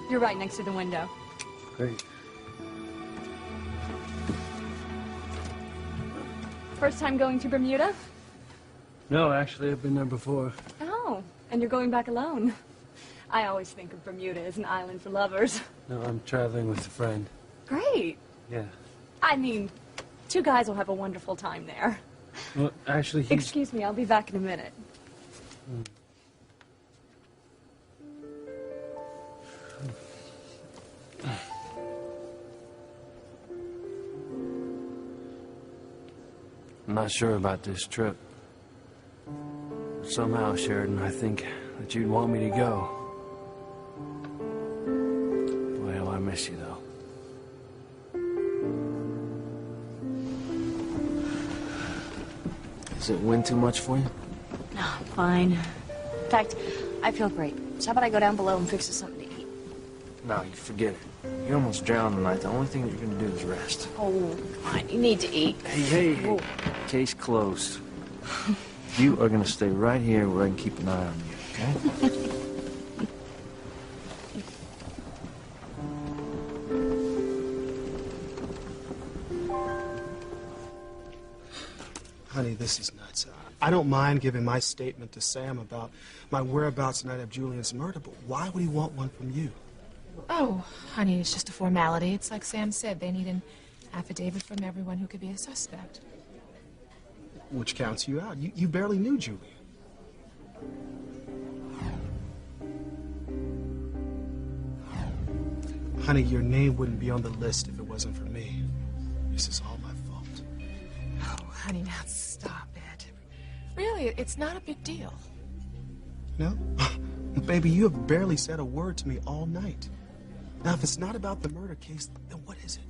You're right next to the window. Great. First time going to Bermuda? No, actually, I've been there before. Oh, and you're going back alone. I always think of Bermuda as an island for lovers. No, I'm traveling with a friend. Great. Yeah. I mean, two guys will have a wonderful time there. Well, actually, he's... Excuse me, I'll be back in a minute. I'm not sure about this trip. Somehow, Sheridan, I think that you'd want me to go. Well, I miss you, though. Does it win too much for you? No, fine. In fact, I feel great. So how about I go down below and fix us something to eat? No, you forget it. You almost drowned tonight. The only thing that you're going to do is rest. Oh, come on. You need to eat. Hey. Case closed. You are going to stay right here where I can keep an eye on you, okay? Honey, this is nuts. I don't mind giving my statement to Sam about my whereabouts the night of Julian's murder, but why would he want one from you? Oh, honey, it's just a formality. It's like Sam said, they need an affidavit from everyone who could be a suspect. Which counts you out. You barely knew Julian. Honey, your name wouldn't be on the list if it wasn't for me. This is all my fault. Oh, honey, now stop it. Really, it's not a big deal. No? Baby, you have barely said a word to me all night. Now, if it's not about the murder case, then what is it?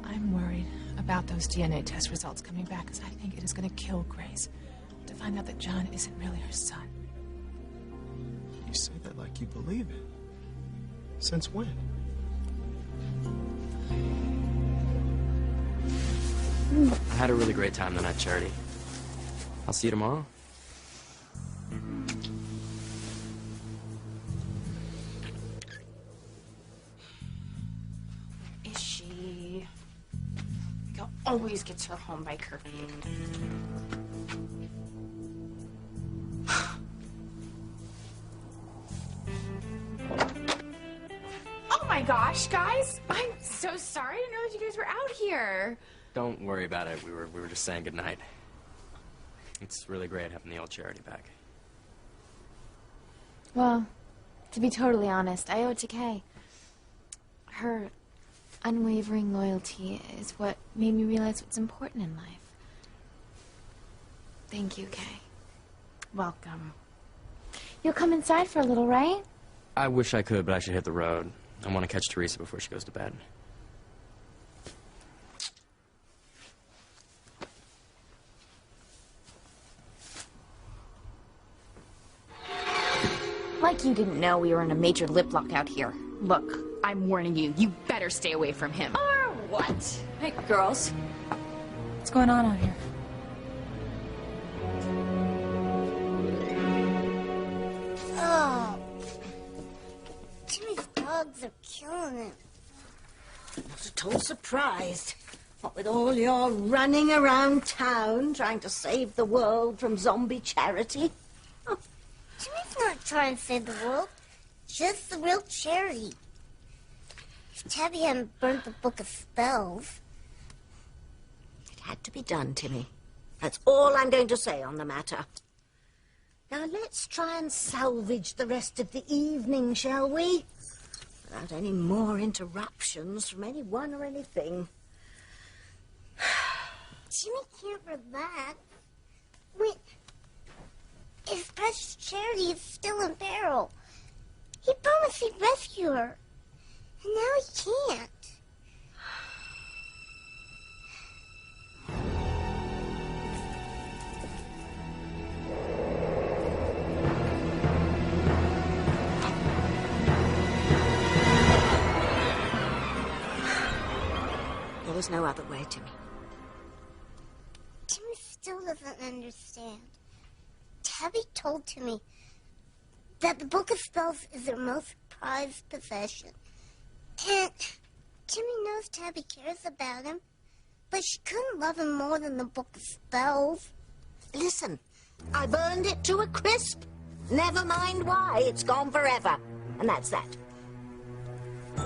I'm worried about those DNA test results coming back, because I think it is going to kill Grace to find out that John isn't really her son. You say that like you believe it. Since when? I had a really great time tonight, Charity. I'll see you tomorrow. Is she? Miguel always gets her home by curfew. Oh my gosh, guys! I'm so sorry. I didn't know that you guys were out here. Don't worry about it. We were just saying goodnight. It's really great having the old Charity back. Well, to be totally honest, I owe it to Kay. Her unwavering loyalty is what made me realize what's important in life. Thank you, Kay. Welcome. You'll come inside for a little, right? I wish I could, but I should hit the road. I want to catch Teresa before she goes to bed. Like you didn't know we were in a major lip lock out here. Look, I'm warning you. You better stay away from him. Or what? Hey, girls. What's going on out here? Oh. Jimmy's dogs are killing him. Not at all surprised. What with all your running around town trying to save the world from zombie Charity. Jimmy's not trying to save the world. Just the real Charity. If Tabby hadn't burnt the book of spells. It had to be done, Timmy. That's all I'm going to say on the matter. Now let's try and salvage the rest of the evening, shall we? Without any more interruptions from anyone or anything. Jimmy can't relax. Wait. His precious Charity is still in peril. He promised he'd rescue her. And now he can't. There is no other way, Timmy. Timmy still doesn't understand. Tabby told Timmy, that the Book of Spells is their most prized possession. And Timmy knows Tabby cares about him, but she couldn't love him more than the Book of Spells. Listen, I burned it to a crisp. Never mind why, it's gone forever. And that's that. I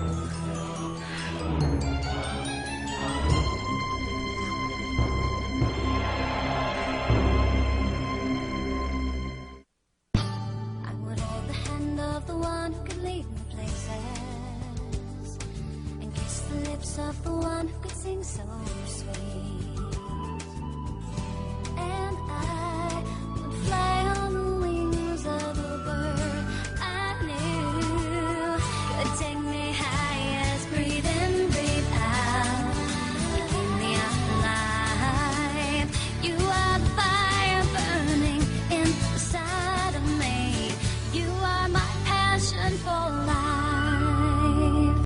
would hold the hand of the one who could lead me places, and kiss the lips of the one who could sing so sweet. And I would fly on the wings of a bird I knew could take me high as breathe in, breathe out. You keep me alive. You are the fire burning inside of me. You are my passion for life.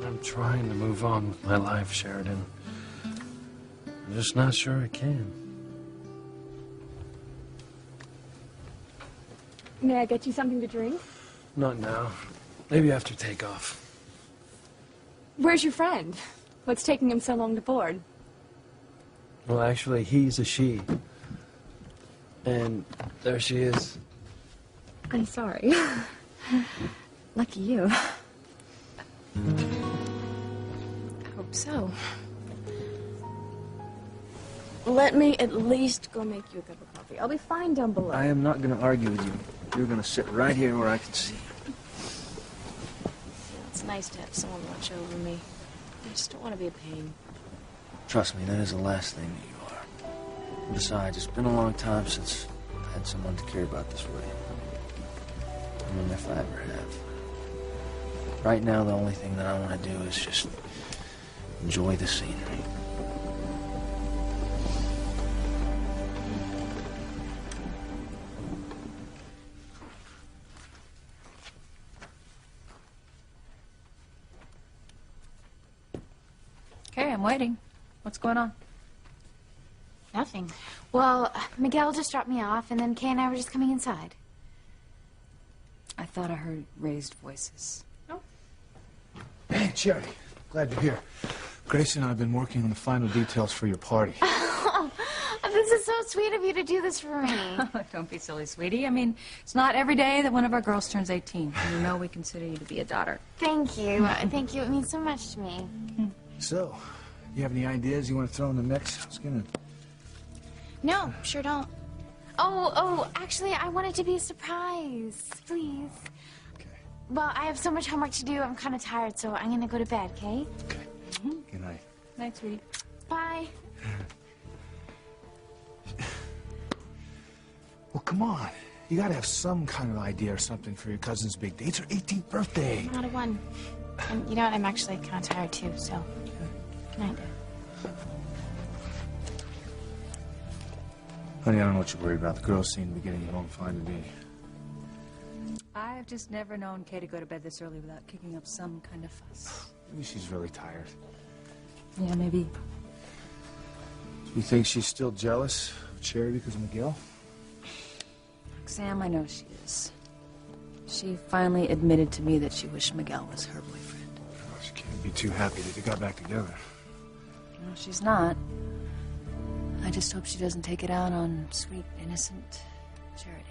I'm trying to move on with my life, Sheridan. I'm just not sure I can. May I get you something to drink? Not now. Maybe after takeoff. Where's your friend? What's taking him so long to board? Well, actually, he's a she. And there she is. I'm sorry. Lucky you. I hope so. Let me at least go make you a cup of coffee. I'll be fine down below. I am not going to argue with you. You're going to sit right here where I can see you. It's nice to have someone watch over me. I just don't want to be a pain. Trust me, that is the last thing that you are. Besides, it's been a long time since I had someone to care about this way. I mean, if I ever have. Right now, the only thing that I want to do is just enjoy the scenery. Okay, I'm waiting. What's going on? Nothing. Well, Miguel just dropped me off, and then Kay and I were just coming inside. I thought I heard raised voices. Hey, Cherry. Glad you're here. Grace and I have been working on the final details for your party. Oh, this is so sweet of you to do this for me. Don't be silly, sweetie. I mean, it's not every day that one of our girls turns 18. And you know we consider you to be a daughter. Thank you. Thank you. It means so much to me. So, you have any ideas you want to throw in the mix? I was gonna... No, sure don't. Oh, actually, I want it to be a surprise. Please. Okay. Well, I have so much homework to do. I'm kind of tired, so I'm going to go to bed, okay? Okay. Good night. Night, sweetie. Bye. Well, come on. You gotta have some kind of idea or something for your cousin's big day. It's her 18th birthday. Not a one. And you know what? I'm actually kind of tired, too, so... Good night. Honey, I don't know what you're worried about. The girls seem to be getting along fine with me. I've just never known Kay to go to bed this early without kicking up some kind of fuss. Maybe she's really tired. Yeah, maybe. You think she's still jealous of Cherry because of Miguel? Sam, I know she is. She finally admitted to me that she wished Miguel was her boyfriend. Oh, she can't be too happy that they got back together. No, she's not. I just hope she doesn't take it out on sweet, innocent Charity.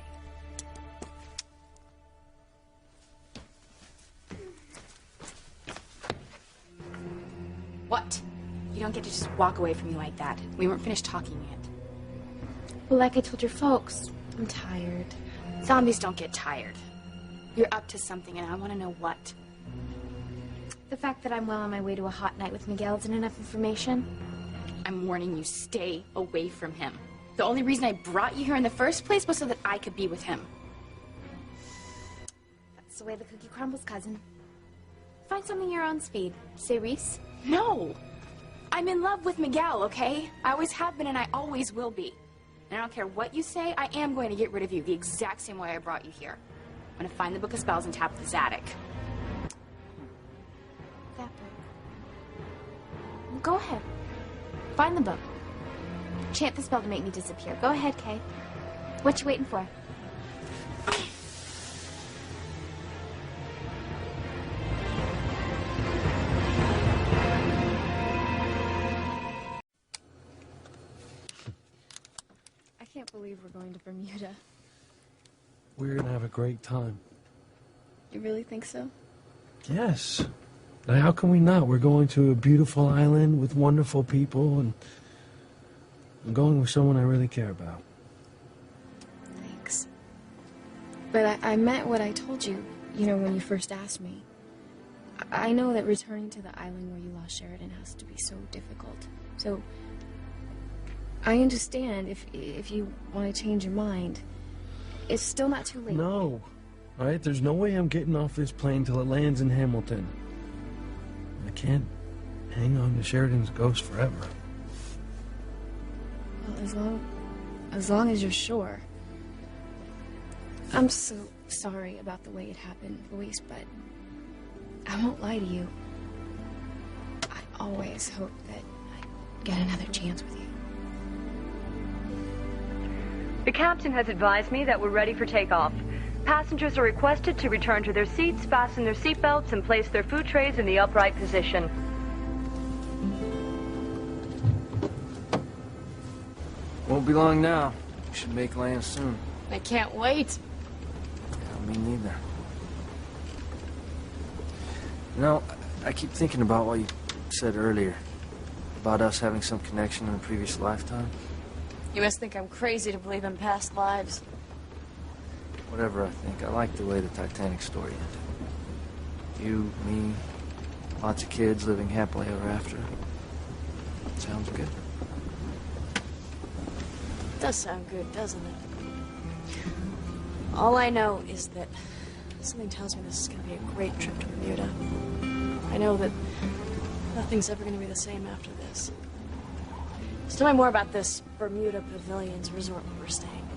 What? You don't get to just walk away from me like that. We weren't finished talking yet. Well, like I told your folks, I'm tired. Zombies don't get tired. You're up to something, and I want to know what. The fact that I'm well on my way to a hot night with Miguel isn't enough information. I'm warning you, stay away from him. The only reason I brought you here in the first place was so that I could be with him. That's the way the cookie crumbles, cousin. Find something your own speed. Say Reese? No! I'm in love with Miguel, okay? I always have been and I always will be. And I don't care what you say, I am going to get rid of you the exact same way I brought you here. I'm going to find the Book of Spells and tap this attic. That book. Go ahead. Find the book. Chant the spell to make me disappear. Go ahead, Kay. What you waiting for? I can't believe we're going to Bermuda. We're gonna have a great time. You really think so? Yes. Now, how can we not? We're going to a beautiful island with wonderful people, and I'm going with someone I really care about. Thanks. But I meant what I told you, when you first asked me. I know that returning to the island where you lost Sheridan has to be so difficult. So, I understand if you want to change your mind. It's still not too late. No. All right? There's no way I'm getting off this plane till it lands in Hamilton. I can't hang on to Sheridan's ghost forever. Well, as long as you're sure. I'm so sorry about the way it happened, Luis, but I won't lie to you. I always hoped that I'd get another chance with you. The captain has advised me that we're ready for takeoff. Passengers are requested to return to their seats, fasten their seatbelts, and place their food trays in the upright position. Won't be long now. We should make land soon. I can't wait. Yeah, me neither. I keep thinking about what you said earlier. About us having some connection in a previous lifetime. You must think I'm crazy to believe in past lives. Whatever I think, I like the way the Titanic story ended. You, me, lots of kids living happily ever after. Sounds good. It does sound good, doesn't it? All I know is that something tells me this is going to be a great trip to Bermuda. I know that nothing's ever going to be the same after this. So tell me more about this Bermuda Pavilions resort where we're staying.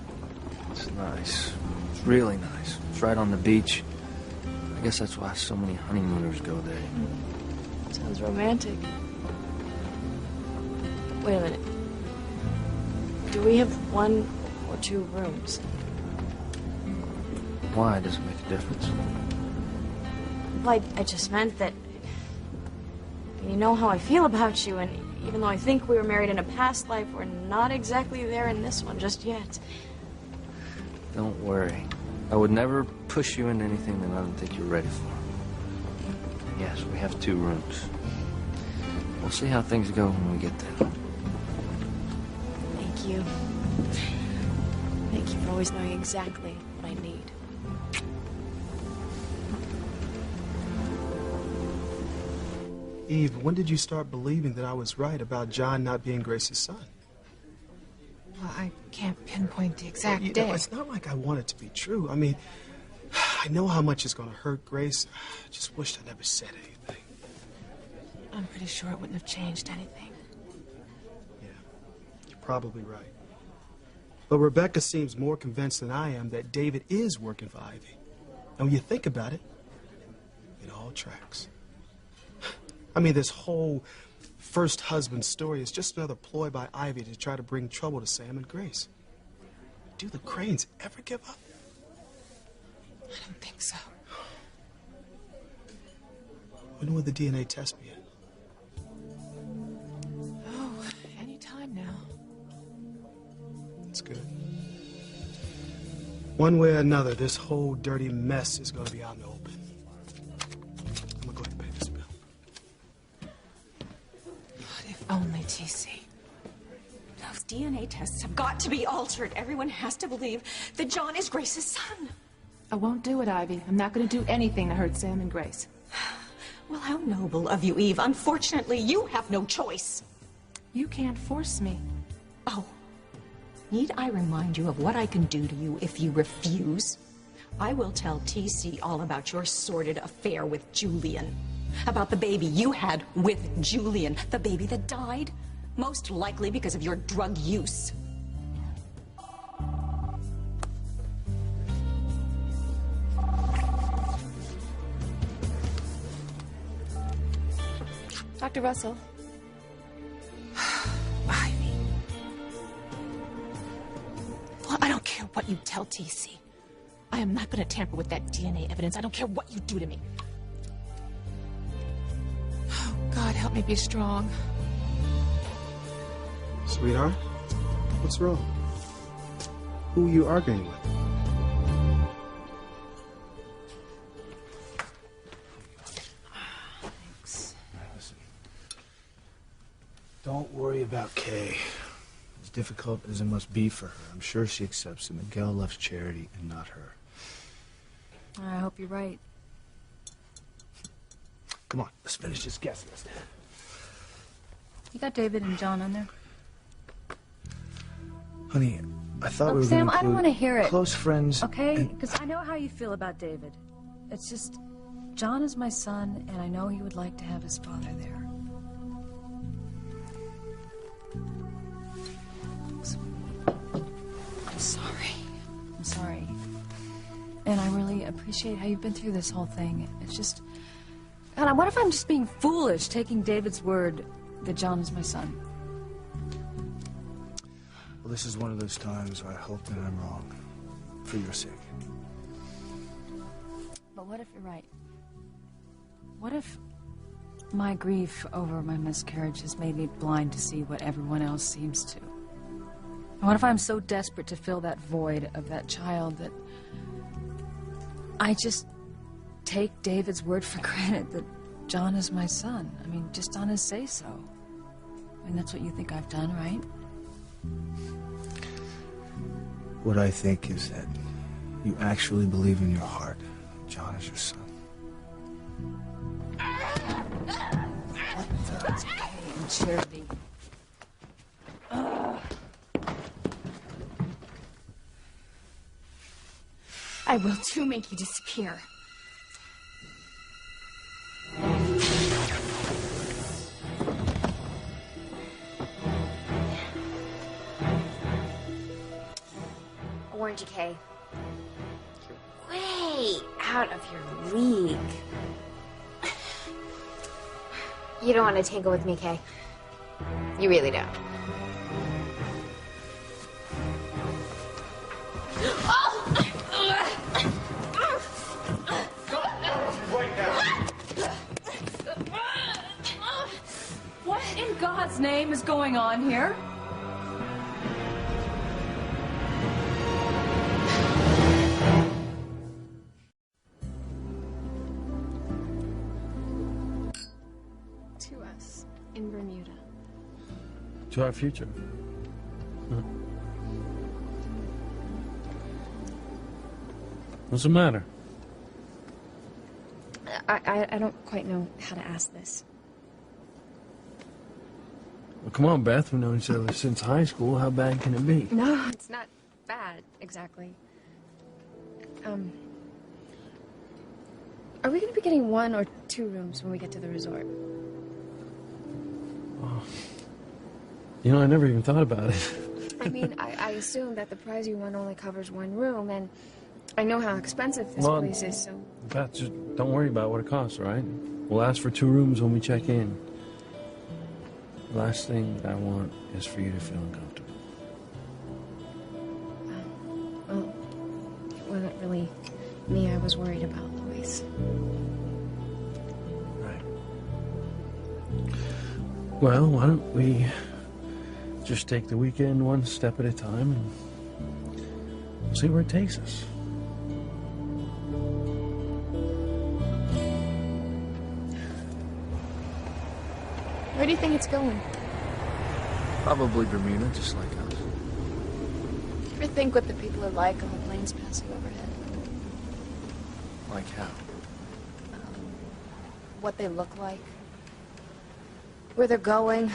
It's nice. It's really nice. It's right on the beach. I guess that's why so many honeymooners go there. Sounds romantic. Wait a minute. Do we have 1 or 2 rooms? Why? Does it make a difference? Well, I just meant that... You know how I feel about you, and even though I think we were married in a past life, we're not exactly there in this one just yet. Don't worry. I would never push you into anything that I don't think you're ready for. And yes, we have 2 rooms. We'll see how things go when we get there. Thank you. Thank you for always knowing exactly what I need. Eve, when did you start believing that I was right about John not being Grace's son? Well, I can't pinpoint the exact You day. know, it's not like I want it to be true. I mean, I know how much it's going to hurt Grace. I just wished I never said anything. I'm pretty sure it wouldn't have changed anything. Yeah, you're probably right. But Rebecca seems more convinced than I am that David is working for Ivy. And when you think about it, it all tracks. I mean, this whole first husband story is just another ploy by Ivy to try to bring trouble to Sam and Grace. Do the Cranes ever give up? I don't think so. When will the DNA test be in? Oh, any time now. That's good. One way or another, this whole dirty mess is going to be out in the open. I'm going to go ahead and pay this bill. If only TC. Those DNA tests have got to be altered. Everyone has to believe that John is Grace's son. I won't do it, Ivy. I'm not going to do anything to hurt Sam and Grace. Well, how noble of you, Eve. Unfortunately, you have no choice. You can't force me. Oh. Need I remind you of what I can do to you if you refuse? I will tell TC all about your sordid affair with Julian. About the baby you had with Julian. The baby that died, most likely because of your drug use. Dr. Russell. Ivy. what you tell TC. I am not going to tamper with that DNA evidence. I don't care what you do to me. Oh, God, help me be strong. Sweetheart, what's wrong? Who are you arguing with? Thanks. Listen. Don't worry about Kay. As difficult as it must be for her, I'm sure she accepts that Miguel loves Charity and not her. I hope you're right. Come on, let's finish this guest list. You got David and John on there? Honey, I thought we were Sam, going to I don't want to hear it. Close friends. Okay? Because I know how you feel about David. It's just, John is my son, and I know he would like to have his father there. I'm sorry. I'm sorry. And I really appreciate how you've been through this whole thing. It's just, God, what if I'm just being foolish, taking David's word that John is my son? Well, this is one of those times where I hope that I'm wrong. For your sake. But what if you're right? What if my grief over my miscarriage has made me blind to see what everyone else seems to? And what if I'm so desperate to fill that void of that child that I just take David's word for granted that John is my son? I mean, just on his say-so. I mean, that's what you think I've done, right? What I think is that you actually believe in your heart John is your son. What the? It's okay, and Charity. I will too make you disappear. I warned you, Kay. You're way out of your league. You don't want to tangle with me, Kay. You really don't. What in God's name is going on here? To us in Bermuda. To our future. Huh. What's the matter? I don't quite know how to ask this. Well, come on, Beth. We've known each other since high school. How bad can it be? No, it's not bad, exactly. Are we going to be getting 1 or 2 rooms when we get to the resort? Oh. You know, I never even thought about it. I mean, I assume that the pricey one only covers 1 room, and I know how expensive this place is, so... Beth, just don't worry about what it costs, all right? We'll ask for 2 rooms when we check in. The last thing I want is for you to feel uncomfortable. Well, it wasn't really me I was worried about, Luis. Right. Well, why don't we just take the weekend one step at a time and see where it takes us. Where do you think it's going? Probably Bermuda, just like us. Ever think what the people are like on the planes passing overhead? Like how? What they look like? Where they're going?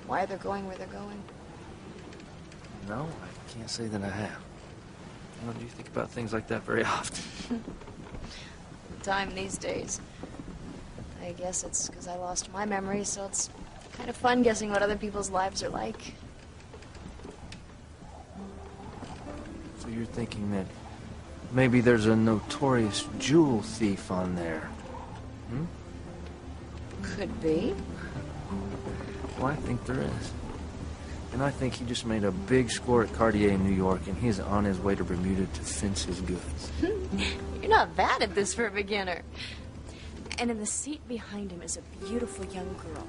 Why they're going where they're going? No, I can't say that I have. I don't do think about things like that very often. Time these days. I guess it's because I lost my memory, so it's kind of fun guessing what other people's lives are like. So you're thinking that maybe there's a notorious jewel thief on there? Hmm? Could be. Well, I think there is. And I think he just made a big score at Cartier in New York, and he's on his way to Bermuda to fence his goods. You're not bad at this for a beginner. And in the seat behind him is a beautiful young girl.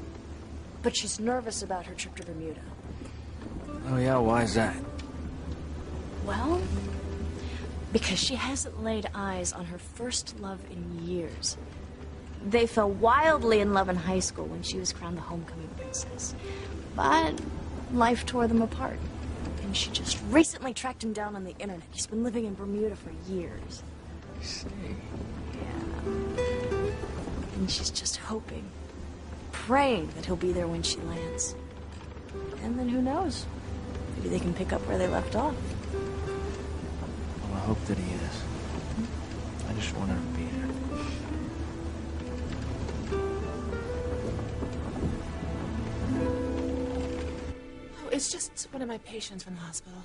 But she's nervous about her trip to Bermuda. Oh, yeah? Why is that? Well, because she hasn't laid eyes on her first love in years. They fell wildly in love in high school when she was crowned the homecoming princess. But life tore them apart. And she just recently tracked him down on the internet. He's been living in Bermuda for years. I see. Yeah. And she's just hoping, praying that he'll be there when she lands. And then who knows? Maybe they can pick up where they left off. Well, I hope that he is. I just want her to be there. Oh, it's just one of my patients from the hospital.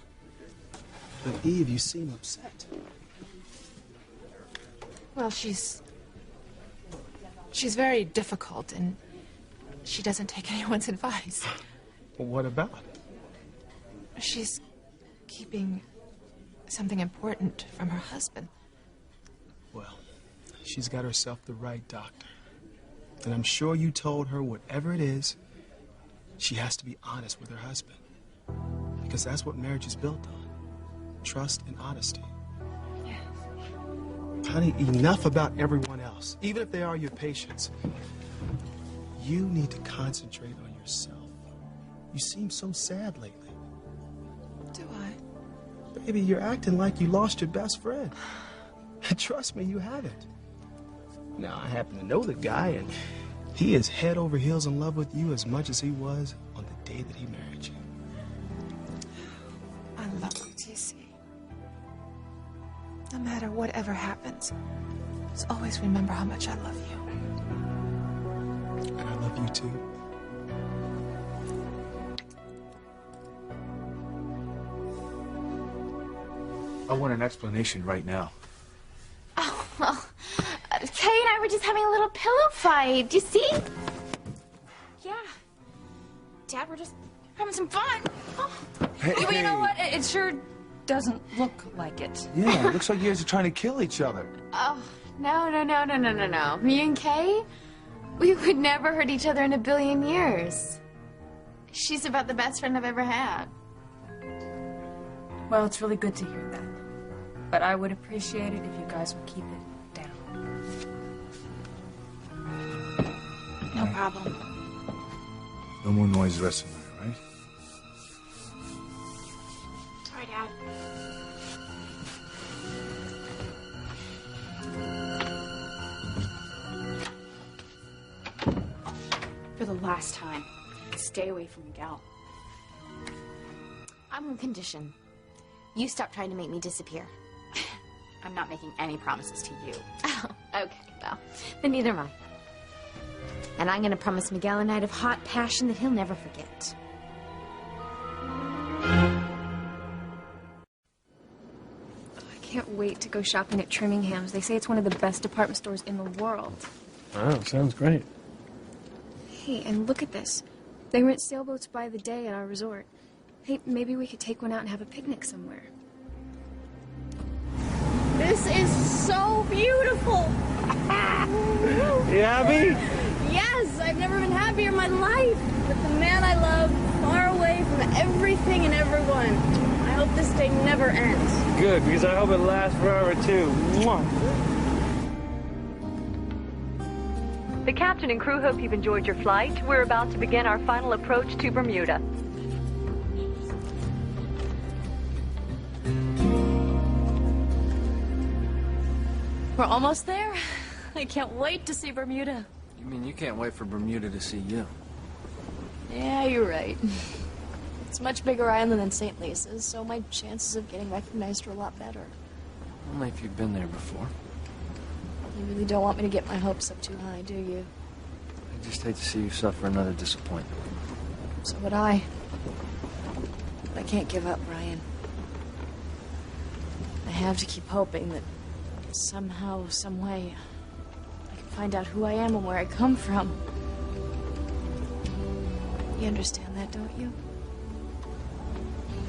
But Eve, you seem upset. Well, she's very difficult, and she doesn't take anyone's advice. Well, what about? She's keeping something important from her husband. Well, she's got herself the right doctor. And I'm sure you told her whatever it is, she has to be honest with her husband. Because that's what marriage is built on. Trust and honesty. Honey, enough about everyone else, even if they are your patients. You need to concentrate on yourself. You seem so sad lately. Do I? Baby, you're acting like you lost your best friend. Trust me, you haven't. Now, I happen to know the guy, and he is head over heels in love with you as much as he was on the day that he married you. I love you, TC. No matter whatever happens, just always remember how much I love you. And I love you too. I want an explanation right now. Oh, well, Kay and I were just having a little pillow fight. Do you see? Yeah. Dad, we're just having some fun. Oh. Hey, Well, you know what? It sure doesn't look like it. Yeah, it looks like you guys are trying to kill each other. Oh, no. Me and Kay, we would never hurt each other in a billion years. She's about the best friend I've ever had. Well, it's really good to hear that. But I would appreciate it if you guys would keep it down. No problem. No more noise the rest of the night, right? Sorry, Dad. For the last time, stay away from Miguel. I'm on condition. You stop trying to make me disappear. I'm not making any promises to you. Oh, okay, well, then neither am I. And I'm gonna promise Miguel a night of hot passion that he'll never forget. I can't wait to go shopping at Trimmingham's. They say it's one of the best department stores in the world. Wow, sounds great. Hey, and look at this. They rent sailboats by the day at our resort. Hey, maybe we could take one out and have a picnic somewhere. This is so beautiful! You happy? Yes, I've never been happier in my life. With the man I love, far away from everything and everyone. I hope this day never ends. Good, because I hope it lasts forever, too. Mwah. The captain and crew hope you've enjoyed your flight. We're about to begin our final approach to Bermuda. We're almost there. I can't wait to see Bermuda. You mean you can't wait for Bermuda to see you? Yeah, you're right. It's a much bigger island than St. Lisa's, so my chances of getting recognized are a lot better. Only if you've been there before. You really don't want me to get my hopes up too high, do you? I just hate to see you suffer another disappointment. So would I. But I can't give up, Brian. I have to keep hoping that somehow, some way, I can find out who I am and where I come from. You understand that, don't you?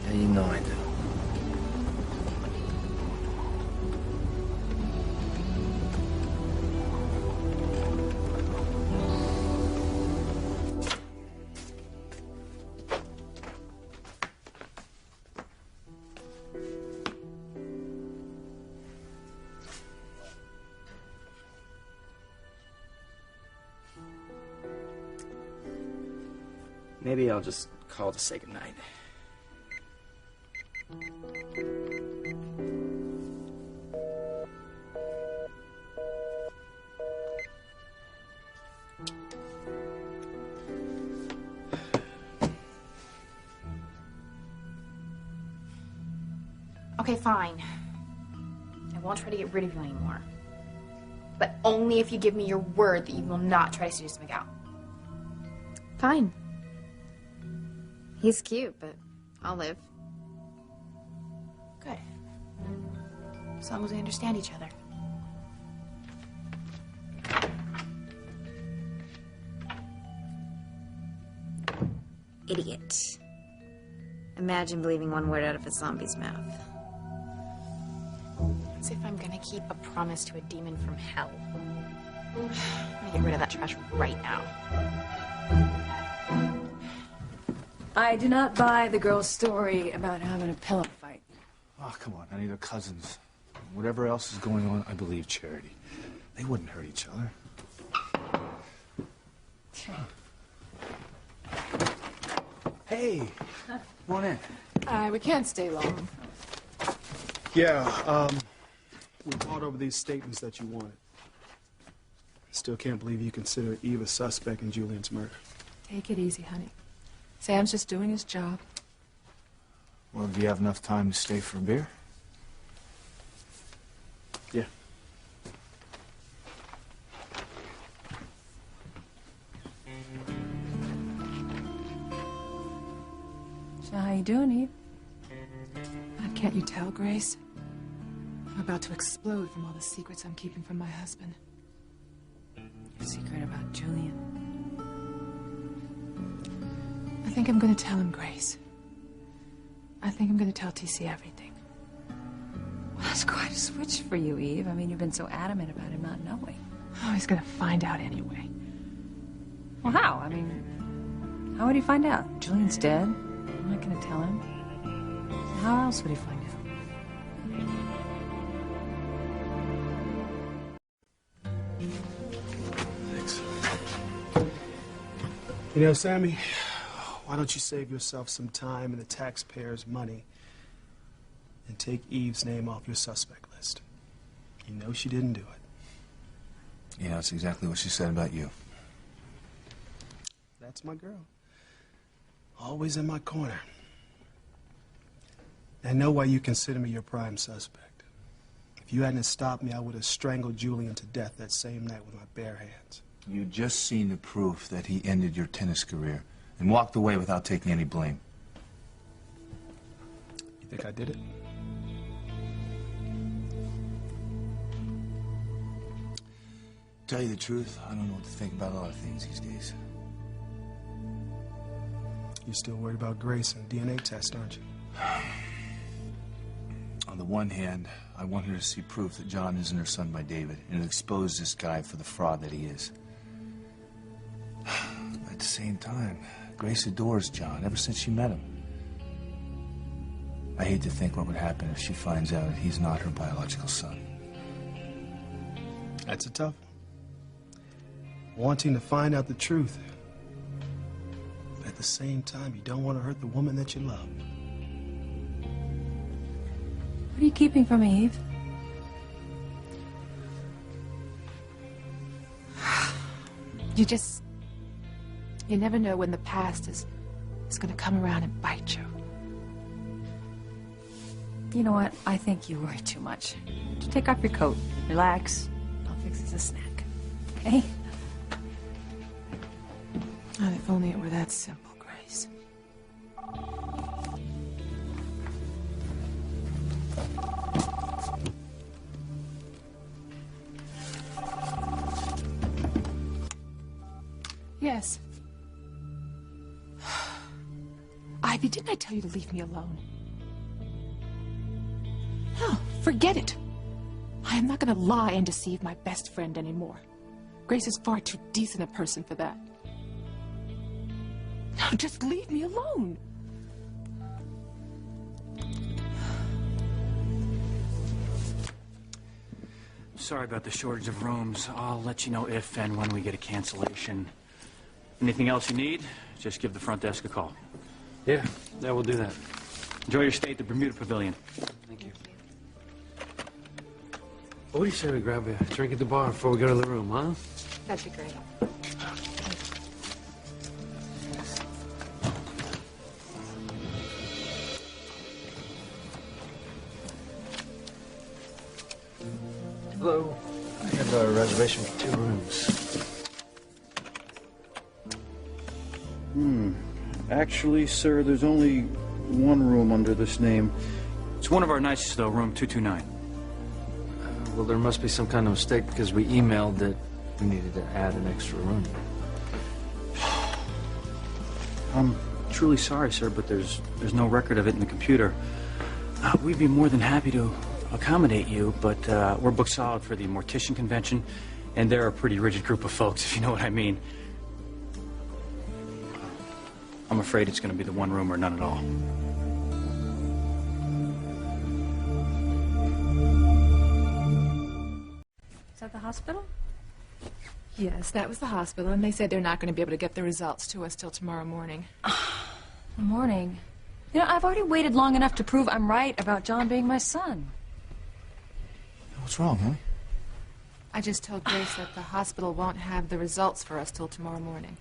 Yeah, you know I do. Maybe I'll just call to say goodnight. Okay, fine. I won't try to get rid of you anymore. But only if you give me your word that you will not try to seduce Miguel. Fine. He's cute, but I'll live. Good. As long as we understand each other. Idiot. Imagine believing one word out of a zombie's mouth. As if I'm gonna keep a promise to a demon from hell. I'm gonna get rid of that trash right now. I do not buy the girl's story about having a pillow fight. Oh, come on, honey, they're cousins. Whatever else is going on, I believe Charity. They wouldn't hurt each other. Hey, come on in. We can't stay long. Yeah, we fought over these statements that you wanted. Still can't believe you consider Eve a suspect in Julian's murder. Take it easy, honey. Sam's just doing his job. Well, do you have enough time to stay for a beer? Yeah. So how you doing, Eve? Can't you tell, Grace? I'm about to explode from all the secrets I'm keeping from my husband. Secret about Julian. I think I'm gonna tell him, Grace. I think I'm gonna tell TC everything. Well, that's quite a switch for you, Eve. I mean, you've been so adamant about him not knowing. Oh, he's gonna find out anyway. Well, how? I mean, how would he find out? Julian's dead. I'm not gonna tell him. How else would he find out? Thanks. You know, Sammy, why don't you save yourself some time and the taxpayers' money and take Eve's name off your suspect list? You know she didn't do it. Yeah, that's exactly what she said about you. That's my girl. Always in my corner. I know why you consider me your prime suspect. If you hadn't stopped me, I would have strangled Julian to death that same night with my bare hands. You just seen the proof that he ended your tennis career and walked away without taking any blame. You think I did it? Tell you the truth, I don't know what to think about a lot of things these days. You're still worried about Grace and DNA test, aren't you? On the one hand, I want her to see proof that John isn't her son by David and to expose this guy for the fraud that he is. At the same time, Grace adores John ever since she met him. I hate to think what would happen if she finds out he's not her biological son. That's a tough one. Wanting to find out the truth. But at the same time, you don't want to hurt the woman that you love. What are you keeping from me, Eve? You never know when the past is gonna come around and bite you. You know what? I think you worry too much. Just take off your coat. Relax. I'll fix us a snack. Okay? Oh, if only it were that simple, Grace. Yes. Ivy, didn't I tell you to leave me alone? Oh, forget it. I am not going to lie and deceive my best friend anymore. Grace is far too decent a person for that. Now, just leave me alone. Sorry about the shortage of rooms. I'll let you know if and when we get a cancellation. Anything else you need, just give the front desk a call. Yeah, we'll do that. Enjoy your stay at the Bermuda Pavilion. Thank you. What do you say we grab a drink at the bar before we go to the room, huh? That'd be great. Hello. I have a reservation for 2 rooms. Actually, sir, there's only one room under this name. It's one of our nicest, though, room 229. Well, there must be some kind of mistake because we emailed that we needed to add an extra room. I'm truly sorry, sir, but there's no record of it in the computer. We'd be more than happy to accommodate you, but we're booked solid for the Mortician Convention, and they're a pretty rigid group of folks, if you know what I mean. I'm afraid it's going to be the one room or none at all. Is that the hospital? Yes, that was the hospital, and they said they're not going to be able to get the results to us till tomorrow morning. Morning. You know, I've already waited long enough to prove I'm right about John being my son. What's wrong, huh? I just told Grace that the hospital won't have the results for us till tomorrow morning.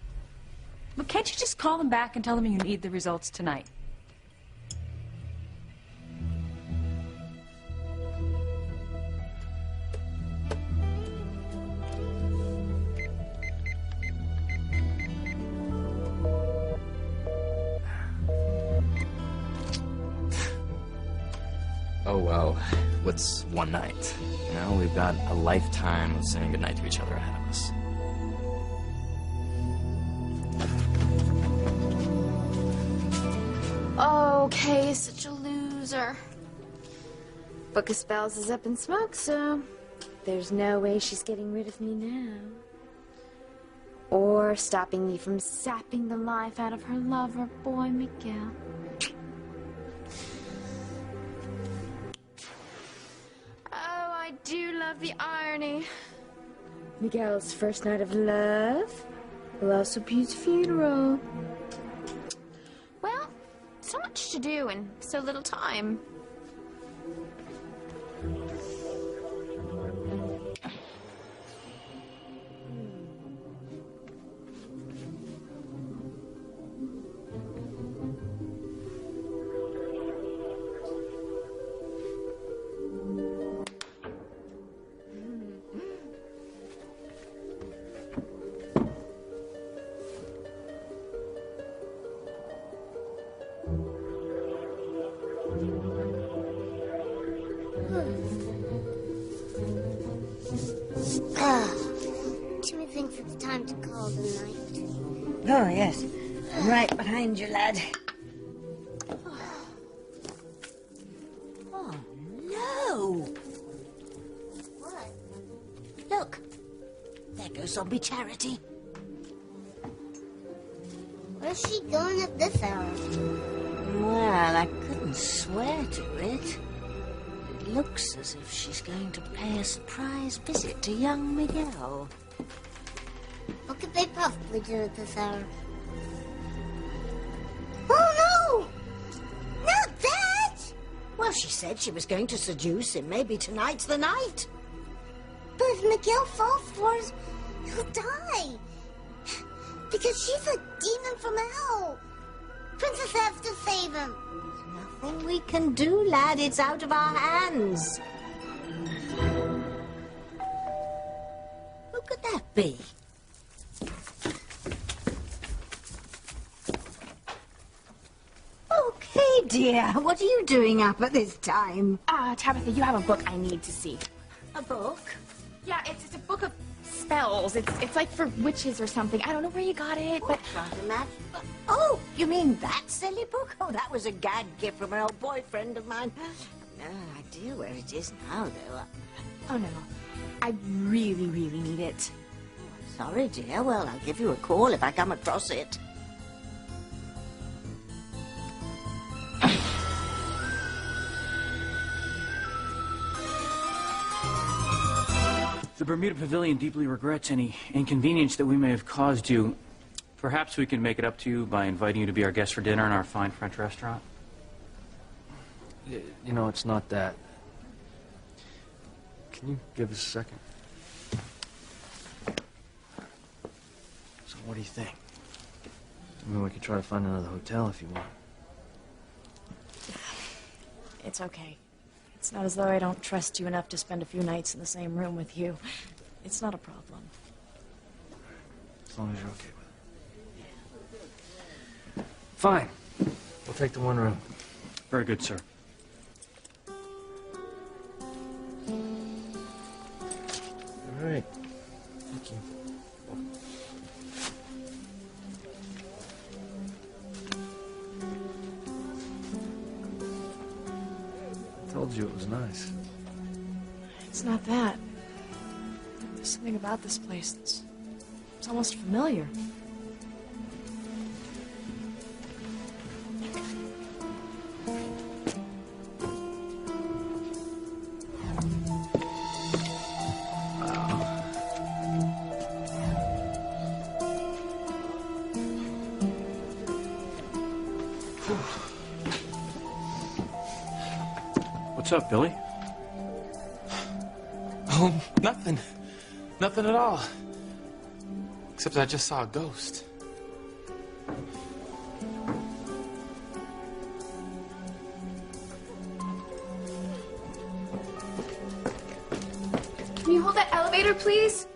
But can't you just call them back and tell them you need the results tonight? Oh, well, what's one night? You know, we've got a lifetime of saying goodnight to each other ahead of us. Okay, such a loser. Book of Spells is up in smoke, so there's no way she's getting rid of me now. Or stopping me from sapping the life out of her lover boy, Miguel. Oh, I do love the irony. Miguel's first night of love will also be his funeral. Well, so much to do and so little time. Timmy thinks it's time to call the night. Oh, yes. I'm right behind you, lad. Oh, no! What? Look. There goes Zombie Charity. Where's she going at this hour? Well, I couldn't swear to it. It looks as if she's going to pay a surprise visit to young Miguel. What could they possibly do at this hour? Oh, no! Not that! Well, she said she was going to seduce him. Maybe tonight's the night. But if Miguel falls for us, he'll die. Because she's a demon from hell. Princess has to save him. Nothing we can do, lad. It's out of our hands. Who could that be? Okay, dear. What are you doing up at this time? Tabitha, you have a book I need to see. A book? Yeah, it's a book of spells. It's like for witches or something. I don't know where you got it, but... Oh, You mean that silly book? Oh, that was a gag gift from an old boyfriend of mine. No idea where it is now, though. Oh, no. I really, really need it. Sorry, dear. Well, I'll give you a call if I come across it. The Bermuda Pavilion deeply regrets any inconvenience that we may have caused you. Perhaps we can make it up to you by inviting you to be our guest for dinner in our fine French restaurant. You know, it's not that. Can you give us a second? So what do you think? I mean, we could try to find another hotel if you want. It's okay. It's not as though I don't trust you enough to spend a few nights in the same room with you. It's not a problem. As long as you're okay with it. Fine. We'll take the one room. Very good, sir. All right. Thank you. I told you it was nice. It's not that. There's something about this place that's... it's almost familiar. What's up, Billy? Oh, nothing. Nothing at all. Except I just saw a ghost. Can you hold that elevator, please?